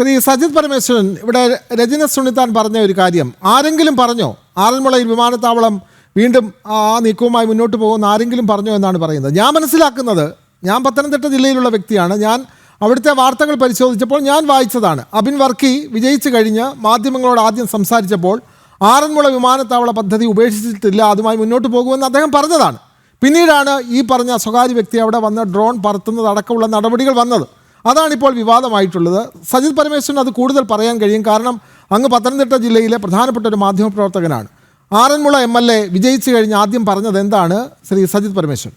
ശ്രീ സജിത് പരമേശ്വരൻ, ഇവിടെ രജന സുണിത്താൻ പറഞ്ഞ ഒരു കാര്യം ആരെങ്കിലും പറഞ്ഞോ? ആറന്മുളയിൽ വിമാനത്താവളം വീണ്ടും ആ നീക്കവുമായി മുന്നോട്ട് പോകുന്ന ആരെങ്കിലും പറഞ്ഞോ എന്നാണ് പറയുന്നത്. ഞാൻ മനസ്സിലാക്കുന്നത്, ഞാൻ പത്തനംതിട്ട ജില്ലയിലുള്ള വ്യക്തിയാണ്, ഞാൻ അവിടുത്തെ വാർത്തകൾ പരിശോധിച്ചപ്പോൾ ഞാൻ വായിച്ചതാണ്. അബിൻ വർക്കി വിജയിച്ചു കഴിഞ്ഞ് മാധ്യമങ്ങളോട് ആദ്യം സംസാരിച്ചപ്പോൾ ആറന്മുള വിമാനത്താവള പദ്ധതി ഉപേക്ഷിച്ചിട്ടില്ല, അതുമായി മുന്നോട്ട് പോകുമെന്ന് അദ്ദേഹം പറഞ്ഞതാണ്. പിന്നീടാണ് ഈ പറഞ്ഞ സ്വകാര്യ വ്യക്തി അവിടെ വന്ന് ഡ്രോൺ പറത്തുന്നത് അടക്കമുള്ള നടപടികൾ വന്നത്. അതാണിപ്പോൾ വിവാദമായിട്ടുള്ളത്. സജിത് പരമേശ്വരൻ അത് കൂടുതൽ പറയാൻ കഴിയും, കാരണം അങ്ങ് പത്തനംതിട്ട ജില്ലയിലെ പ്രധാനപ്പെട്ട ഒരു മാധ്യമപ്രവർത്തകനാണ്. ആറന്മുള MLA വിജയിച്ചു കഴിഞ്ഞ് ആദ്യം പറഞ്ഞത് എന്താണ് ശ്രീ സജിത് പരമേശ്വരൻ?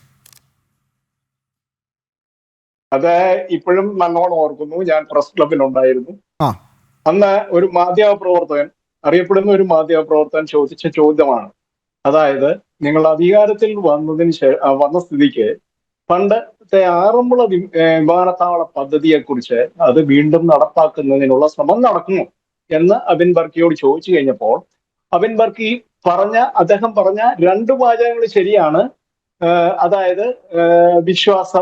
അത് ഇപ്പോഴും നല്ലോണം ഓർക്കുന്നു. ഞാൻ പ്രസ് ക്ലബിൽ ഉണ്ടായിരുന്നു. അന്ന് ഒരു മാധ്യമപ്രവർത്തകൻ, അറിയപ്പെടുന്ന ഒരു മാധ്യമപ്രവർത്തകൻ ചോദിച്ച ചോദ്യമാണ്, അതായത് നിങ്ങൾ അധികാരത്തിൽ വന്ന സ്ഥിതിക്ക് പണ്ടത്തെ ആറന്മുള വിമാനത്താവള പദ്ധതിയെക്കുറിച്ച് അത് വീണ്ടും നടപ്പാക്കുന്നതിനുള്ള ശ്രമം നടക്കുന്നു എന്ന് അബിൻ വർക്കിയോട് ചോദിച്ചു കഴിഞ്ഞപ്പോൾ അബിൻ വർക്കി അദ്ദേഹം പറഞ്ഞ രണ്ട് വാചകങ്ങൾ ശരിയാണ്. അതായത് വിശ്വാസ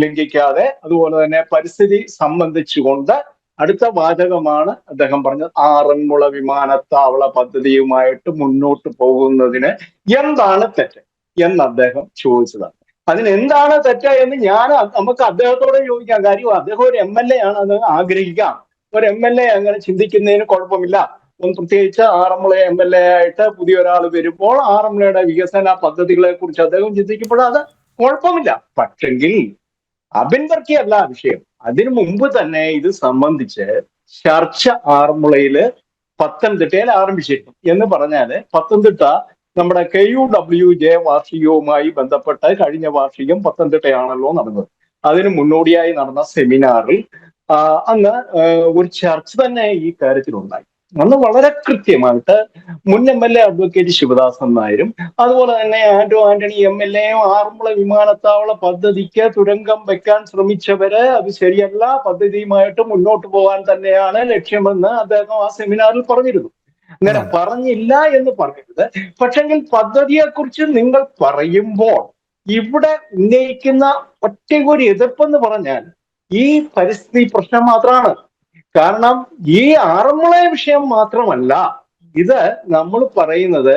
ലംഘിക്കാതെ, അതുപോലെ തന്നെ പരിസ്ഥിതി സംബന്ധിച്ചുകൊണ്ട് അടുത്ത വാചകമാണ് അദ്ദേഹം പറഞ്ഞത്, ആറന്മുള വിമാനത്താവള പദ്ധതിയുമായിട്ട് മുന്നോട്ട് പോകുന്നതിന് എന്താണ് തെറ്റ് എന്ന് അദ്ദേഹം ചോദിച്ചതാണ്. അതിന് എന്താണ് തെറ്റ് എന്ന് നമുക്ക് അദ്ദേഹത്തോടെ ചോദിക്കാം. കാര്യം അദ്ദേഹം ഒരു MLA ആണ്, അത് ആഗ്രഹിക്കാം. ഒരു MLA അങ്ങനെ ചിന്തിക്കുന്നതിന് കുഴപ്പമില്ല. പ്രത്യേകിച്ച് ആറന്മുള MLA ആയിട്ട് പുതിയൊരാൾ വരുമ്പോൾ ആറന്മുളയുടെ വികസന പദ്ധതികളെ കുറിച്ച് അദ്ദേഹം ചിന്തിക്കുമ്പോൾ അത് കുഴപ്പമില്ല. പക്ഷെങ്കിൽ അബിൻ വർക്കി അല്ല വിഷയം. അതിനു മുമ്പ് തന്നെ ഇത് സംബന്ധിച്ച് ചർച്ച ആറന്മുളയില് പത്തനംതിട്ടയിൽ ആരംഭിച്ചിരുന്നു. എന്ന് പറഞ്ഞാല് പത്തനംതിട്ട നമ്മുടെ KUWJ വാർഷികവുമായി ബന്ധപ്പെട്ട് കഴിഞ്ഞ വാർഷികം പത്തനംതിട്ടയാണല്ലോ നടന്നത്. അതിന് മുന്നോടിയായി നടന്ന സെമിനാറിൽ അന്ന് ഒരു ചർച്ച തന്നെ ഈ കാര്യത്തിലുണ്ടായി. അന്ന് വളരെ കൃത്യമായിട്ട് മുൻ MLA അഡ്വക്കേറ്റ് ശിവദാസൻ നായരും അതുപോലെ തന്നെ ആന്റണി MLAയും ആറന്മുള വിമാനത്താവള പദ്ധതിക്ക് തുരങ്കം വെക്കാൻ ശ്രമിച്ചവര് അത് ശരിയല്ല, പദ്ധതിയുമായിട്ട് മുന്നോട്ട് പോകാൻ തന്നെയാണ് ലക്ഷ്യമെന്ന് അദ്ദേഹം ആ സെമിനാറിൽ പറഞ്ഞിരുന്നു. അങ്ങനെ പറഞ്ഞില്ല എന്ന് പറയരുത്. പക്ഷെങ്കിൽ പദ്ധതിയെക്കുറിച്ച് നിങ്ങൾ പറയുമ്പോൾ ഇവിടെ ഉന്നയിക്കുന്ന ഒറ്റയൊരു എതിർപ്പെന്ന് പറഞ്ഞാൽ ഈ പരിസ്ഥിതി പ്രശ്നം മാത്രമാണ്. കാരണം ഈ ആറന്മുള വിഷയം മാത്രമല്ല, ഇത് നമ്മൾ പറയുന്നത്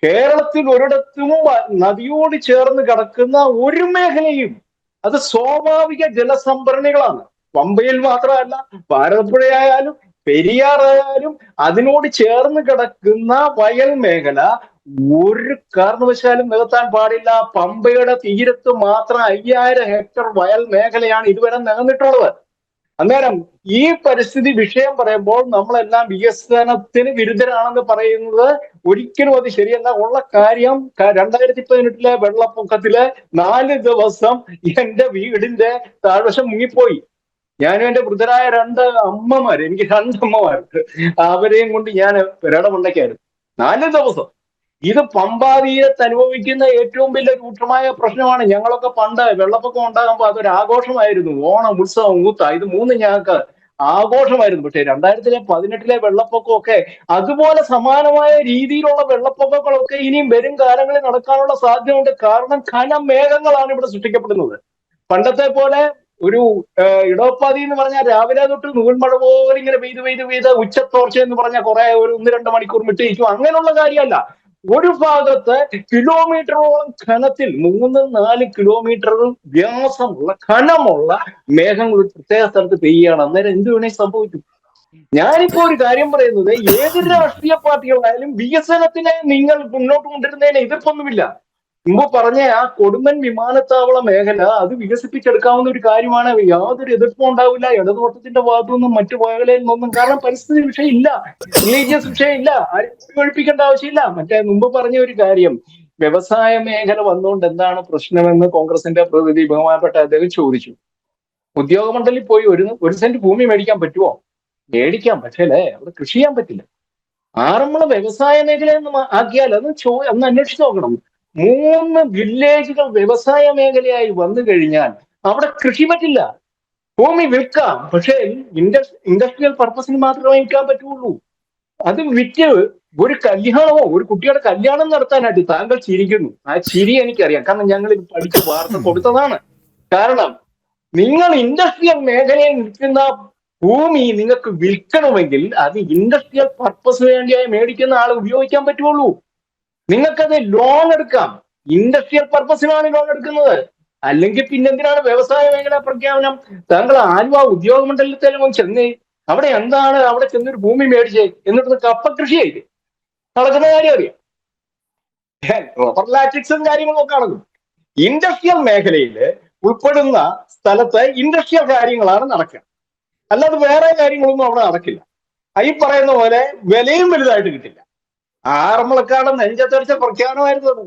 കേരളത്തിൽ ഒരിടത്തും നദിയോട് ചേർന്ന് കിടക്കുന്ന ഒരു മേഖലയും അത് സ്വാഭാവിക ജലസംഭരണികളാണ്. പമ്പയിൽ മാത്രമല്ല, ഭാരതപ്പുഴയായാലും പെരിയാറായാലും അതിനോട് ചേർന്ന് കിടക്കുന്ന വയൽ മേഖല ഒരു കാരണവശാലും നികത്താൻ പാടില്ല. പമ്പയുടെ തീരത്ത് മാത്രം 5000 ഹെക്ടർ വയൽ മേഖലയാണ് ഇതുവരെ നികന്നിട്ടുള്ളത്. അന്നേരം ഈ പരിസ്ഥിതി വിഷയം പറയുമ്പോൾ നമ്മളെല്ലാം വികസനത്തിന് വിരുദ്ധരാണെന്ന് പറയുന്നത് ഒരിക്കലും അത് ശരിയല്ല. ഉള്ള കാര്യം 2018 വെള്ളപ്പൊക്കത്തില് 4 ദിവസം എന്റെ വീടിന്റെ താഴ്വശം മുങ്ങിപ്പോയി. ഞാനും എന്റെ വൃദ്ധരായ 2 അമ്മമാര്, എനിക്ക് 2 അമ്മമാർക്ക്, അവരെയും കൊണ്ട് ഞാൻ പെരടമുണ്ടയ്ക്കായിരുന്നു 4 ദിവസം. ഇത് പമ്പാതീരത്ത് അനുഭവിക്കുന്ന ഏറ്റവും വലിയ രൂക്ഷമായ പ്രശ്നമാണ്. ഞങ്ങളൊക്കെ പണ്ട് വെള്ളപ്പൊക്കം ഉണ്ടാകുമ്പോൾ അതൊരു ആഘോഷമായിരുന്നു. ഓണം, ഉത്സവം, ഊത്ത, ഇത് 3 ഞങ്ങൾക്ക് ആഘോഷമായിരുന്നു. പക്ഷെ 2018 വെള്ളപ്പൊക്കമൊക്കെ അതുപോലെ സമാനമായ രീതിയിലുള്ള വെള്ളപ്പൊക്കങ്ങളൊക്കെ ഇനിയും വരും കാലങ്ങളിൽ നടക്കാനുള്ള സാധ്യതയുണ്ട്. കാരണം ഘനമേഘങ്ങളാണ് ഇവിടെ സൃഷ്ടിക്കപ്പെടുന്നത്. പണ്ടത്തെ പോലെ ഒരു ഇടവപ്പാതി എന്ന് പറഞ്ഞാൽ രാവിലെ തൊട്ട് നൂൽമഴ പോലെ ഇങ്ങനെ പെയ്ത് ഉച്ചത്തോർച്ച എന്ന് പറഞ്ഞാൽ കുറെ ഒരു 1-2 മണിക്കൂർ വിട്ടിരിക്കും. അങ്ങനെയുള്ള കാര്യമല്ല. ഒരു ഭാഗത്ത് കിലോമീറ്ററോളം ഘനത്തിൽ 3-4 കിലോമീറ്റർ വ്യാസമുള്ള ഘനമുള്ള മേഘങ്ങൾ ഒരു പ്രത്യേക സ്ഥലത്ത് പെയ്യുകയാണ്. അന്നേരം എന്ത് വേണേ സംഭവിക്കും. ഞാനിപ്പോ ഒരു കാര്യം പറയുന്നത്, ഏത് രാഷ്ട്രീയ പാർട്ടികളായാലും വികസനത്തിനെ നിങ്ങൾ മുന്നോട്ട് കൊണ്ടിരുന്നതിന് എതിർപ്പൊന്നുമില്ല. മുമ്പ് പറഞ്ഞ ആ കൊടുമൺ വിമാനത്താവള മേഖല അത് വികസിപ്പിച്ചെടുക്കാവുന്ന ഒരു കാര്യമാണ്. യാതൊരു എതിർപ്പും ഉണ്ടാവില്ല ഇടതുപക്ഷത്തിന്റെ ഭാഗത്തുനിന്നും മറ്റു മേഖലയിൽ നിന്നും. കാരണം പരിസ്ഥിതി വിഷയം ഇല്ല, റിലീജിയസ് വിഷയം ഇല്ല, ആരും ഒഴിപ്പിക്കേണ്ട ആവശ്യമില്ല. മുമ്പ് പറഞ്ഞ ഒരു കാര്യം, വ്യവസായ മേഖല വന്നുകൊണ്ട് എന്താണ് പ്രശ്നമെന്ന് കോൺഗ്രസിന്റെ പ്രതിനിധി ബഹുമാനപ്പെട്ട അദ്ദേഹം ചോദിച്ചു. ഉദ്യോഗമണ്ഡലിൽ പോയി ഒരു സെന്റ് ഭൂമി മേടിക്കാൻ പറ്റുമോ? മേടിക്കാം, പക്ഷേ അവിടെ കൃഷി ചെയ്യാൻ പറ്റില്ല. ആറന്മുള വ്യവസായ മേഖലയെന്ന് ആക്കിയാൽ ഒന്ന് അന്വേഷിച്ച് നോക്കണം. 3 വില്ലേജുകൾ വ്യവസായ മേഖലയായി വന്നു കഴിഞ്ഞാൽ അവിടെ കൃഷി പറ്റില്ല. ഭൂമി വിൽക്കാം, പക്ഷേ ഇൻഡസ്ട്രിയൽ പർപ്പസിന് മാത്രമേ വിൽക്കാൻ പറ്റുള്ളൂ. അത് വിറ്റ് ഒരു കല്യാണമോ ഒരു കുട്ടിയുടെ കല്യാണം നടത്താനായിട്ട് താങ്കൾ ചിരിക്കുന്നു. ആ ചിരി എനിക്കറിയാം, കാരണം ഞങ്ങൾ ഇത് പഠിച്ച് വാർത്ത കൊടുത്തതാണ്. കാരണം നിങ്ങൾ ഇൻഡസ്ട്രിയൽ മേഖലയിൽ നിൽക്കുന്ന ഭൂമി നിങ്ങൾക്ക് വിൽക്കണമെങ്കിൽ അത് ഇൻഡസ്ട്രിയൽ പർപ്പസ് വേണ്ടിയായി മേടിക്കുന്ന ആൾ ഉപയോഗിക്കാൻ പറ്റുള്ളൂ. നിങ്ങൾക്കത് ലോൺ എടുക്കാം, ഇൻഡസ്ട്രിയൽ പർപ്പസിനാണ് ലോൺ എടുക്കുന്നത്. അല്ലെങ്കിൽ പിന്നെന്തിനാണ് വ്യവസായ മേഖലാ പ്രഖ്യാപനം? താങ്കൾ ആലുവ ഉദ്യോഗ മണ്ഡലത്തിലും ചെന്ന് അവിടെ എന്താണ്, അവിടെ ചെന്നൊരു ഭൂമി മേടിച്ചേ എന്നിട്ട് കപ്പ കൃഷി ചെയ്ത് നടക്കുന്ന കാര്യം അറിയാം. റബ്ബർ ലാറ്റിക്സും കാര്യങ്ങളും ഒക്കെ നടക്കും. ഇൻഡസ്ട്രിയൽ മേഖലയിൽ ഉൾപ്പെടുന്ന സ്ഥലത്ത് ഇൻഡസ്ട്രിയൽ കാര്യങ്ങളാണ് നടക്കുക, അല്ലാതെ വേറെ കാര്യങ്ങളൊന്നും അവിടെ നടക്കില്ല. ഈ പറയുന്ന പോലെ വിലയും വലുതായിട്ട് കിട്ടില്ല. ആറന്മുളക്കാട് നെഞ്ചത്തടിച്ച പ്രഖ്യാപനമായിരുന്നു അത്.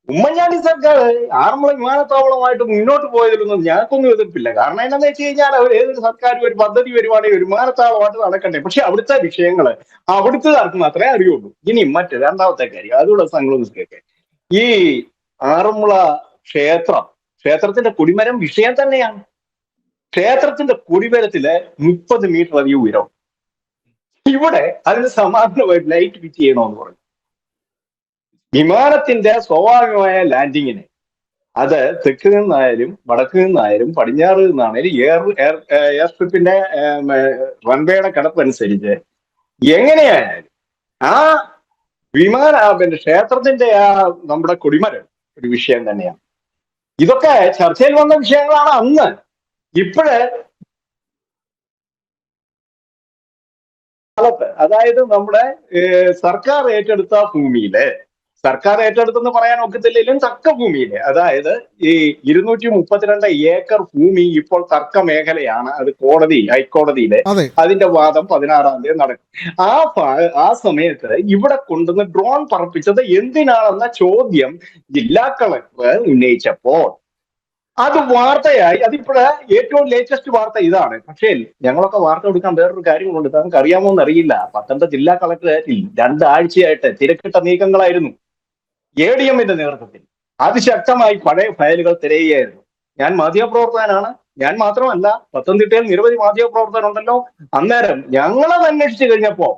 ഉമ്മൻചാണ്ടി സർക്കാർ ആറന്മുള വിമാനത്താവളമായിട്ട് മുന്നോട്ട് പോയതിലൊന്നും ഞങ്ങൾക്കൊന്നും എതിർപ്പില്ല. കാരണം എന്താണെന്ന് വെച്ച് കഴിഞ്ഞാൽ അവർ ഏതൊരു സർക്കാർ ഒരു പദ്ധതി വരുവാണെങ്കിൽ ഒരു വിമാനത്താവളമായിട്ട് നടക്കണ്ടേ. പക്ഷെ അവിടുത്തെ വിഷയങ്ങൾ അവിടുത്തെ മാത്രമേ അറിയുള്ളൂ. ഇനി മറ്റ് രണ്ടാമത്തെ കാര്യം, അതുകൂടെ സംഘം കേൾക്കെ, ഈ ആറന്മുള ക്ഷേത്രത്തിന്റെ കൊടിമരം വിഷയം തന്നെയാണ്. ക്ഷേത്രത്തിന്റെ കൊടിമരത്തില് 30 മീറ്റർ അധികം ഉയരം. ഇവിടെ അതിന് സമാനമായി ലൈറ്റ് ഫിറ്റ് ചെയ്യണമെന്ന് പറഞ്ഞു. വിമാനത്തിന്റെ സ്വാഭാവികമായ ലാൻഡിങ്ങിന് അത് തെക്ക് നിന്നായാലും വടക്ക് നിന്നായാലും പടിഞ്ഞാറ് നിന്നാണേലും എയർ സ്ട്രിപ്പിന്റെ റൺവേയുടെ കിടപ്പനുസരിച്ച് എങ്ങനെയായാലും ആ പിന്നെ ക്ഷേത്രത്തിന്റെ നമ്മുടെ കൊടിമരം ഒരു വിഷയം തന്നെയാണ്. ഇതൊക്കെ ചർച്ചയിൽ വന്ന വിഷയങ്ങളാണ് അന്ന്. ഇപ്പോഴ് അതായത് നമ്മുടെ സർക്കാർ ഏറ്റെടുത്ത ഭൂമിയില്, സർക്കാർ ഏറ്റെടുത്തെന്ന് പറയാൻ ഒക്കത്തില്ലെങ്കിലും തർക്ക ഭൂമിയില്, അതായത് ഈ 232 ഏക്കർ ഭൂമി ഇപ്പോൾ തർക്ക മേഖലയാണ്. അത് ഹൈക്കോടതിയില് അതിന്റെ വാദം 16-ാം തീയതി നടക്കും. ആ സമയത്ത് ഇവിടെ കൊണ്ടുവന്ന് ഡ്രോൺ പറപ്പിച്ചത് എന്തിനാണെന്ന ചോദ്യം ജില്ലാ കളക്ടർ ഉന്നയിച്ചപ്പോൾ അത് വാർത്തയായി. അതിപ്പോഴ് ഏറ്റവും ലേറ്റസ്റ്റ് വാർത്ത ഇതാണ്. പക്ഷേ ഞങ്ങളൊക്കെ വാർത്ത കൊടുക്കാൻ വേറൊരു കാര്യങ്ങളുണ്ട്, താങ്കൾക്ക് അറിയാമോന്ന് അറിയില്ല. പത്തനംതിട്ട ജില്ലാ കളക്ടറേറ്റിൽ 2 ആഴ്ചയായിട്ട് തിരക്കിട്ട നീക്കങ്ങളായിരുന്നു. ADM-ന്റെ നേതൃത്വത്തിൽ അതിശക്തമായി പഴയ ഫയലുകൾ തിരയുകയായിരുന്നു. ഞാൻ മാധ്യമപ്രവർത്തകനാണ്, ഞാൻ മാത്രമല്ല, പത്തനംതിട്ടയിൽ നിരവധി മാധ്യമപ്രവർത്തകരുണ്ടല്ലോ. അന്നേരം ഞങ്ങളത് അന്വേഷിച്ചു കഴിഞ്ഞപ്പോ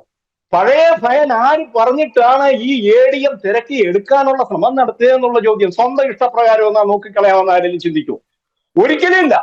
പഴയ ഫയൽ ആര് പറഞ്ഞിട്ടാണ് ഈ ADM തിരക്കി എടുക്കാനുള്ള ശ്രമം നടത്തിയതെന്നുള്ള ചോദ്യം സ്വന്തം ഇഷ്ടപ്രകാരം എന്നാ നോക്കിക്കളയാമെന്ന് ആരെങ്കിലും ചിന്തിക്കൂ? ഒരിക്കലും ഇല്ല.